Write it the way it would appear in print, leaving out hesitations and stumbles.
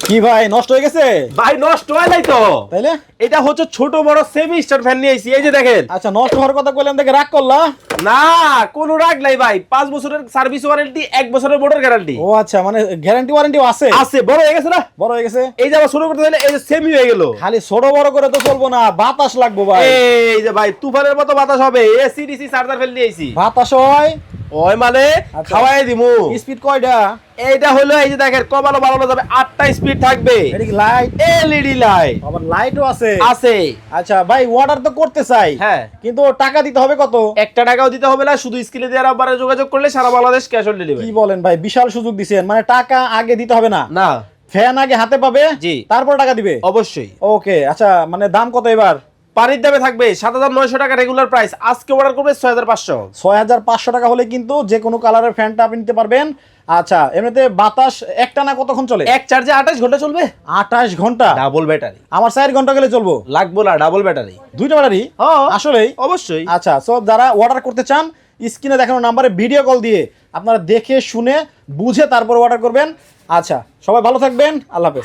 কি ভাই নষ্ট হয়ে গেছে? ভাই নষ্ট হয় নাই তো, তাইলে এটা হচ্ছে ছোট বড় সেমি স্টার ফ্যান নিয়ে আইছি, এই যে দেখেন। আচ্ছা, নষ্ট হওয়ার কথা কইলাম দেখে রাগ করলা? না কোনো রাগ নাই ভাই, 5 বছরের সার্ভিস ওয়ারেন্টি, 1 বছরের মোটর গ্যারান্টি ও আচ্ছা, মানে গ্যারান্টি ওয়ারেন্টিও আছে? আছে। বড় হয়ে গেছে না? বড় হয়ে গেছে। এই যে আবার শুরু করতে হলে এই যে সেমি হয়ে গেল। খালি ছোট বড় করে তো চলবো না, বাতাস লাগবো ভাই। এই যে ভাই তুফানের মতো বাতাস হবে, এসি ডিসি চার্জার ফেল নিয়ে আইছি। বাতাস হয়? ওই মানে আচ্ছা। খাওয়াই দিমু। স্পিড কয়টা? এইটা হলো এই যে দেখেন, কমানো বাড়ানো যাবে, 8টা স্পিড থাকবে। এটা কি লাইট? এলইডি লাইট আবার লাইটও আছে? আছে। আচ্ছা ভাই, অর্ডার তো করতে চাই, হ্যাঁ, কিন্তু টাকা দিতে হবে কত? 1 টাকাও দিতে হবে না, শুধু স্ক্রিনে দেওয়ার নাম্বারে যোগাযোগ করলে সারা বাংলাদেশ ক্যাশ অন কি ডেলিভারি। বলেন ভাই, বিশাল সুযোগ দিছেন। মানে টাকা আগে দিতে হবে না, না, ফ্যান আগে হাতে পাবে, জি। তারপর টাকা দিবে? অবশ্যই। ওকে, আচ্ছা মানে দাম কত এবার? পানির দামে থাকবে 7900 টাকা রেগুলার প্রাইস, আজকে অর্ডার করবে 6500। 6500 টাকা হলে কিন্তু যে কোনো কালারের ফ্যানটা আপনি নিতে পারবেন। আচ্ছা, এমনিতে বাতাস একটানা কতক্ষণ চলে? এক চার্জে 28 ঘন্টা চলবে। 28 ঘন্টা? ডাবল ব্যাটারি আমার 4 ঘন্টা গেলে চলবো? লাগবো না, ডাবল ব্যাটারি। দুইটা ব্যাটারি? আসলেই? অবশ্যই। আচ্ছা, সো যারা অর্ডার করতে চান স্ক্রিনে দেখানো নাম্বারে ভিডিও কল দিয়ে আপনারা দেখে শুনে বুঝে তারপর অর্ডার করবেন। আচ্ছা, সবাই ভালো থাকবেন, আল্লাহ হাফেজ।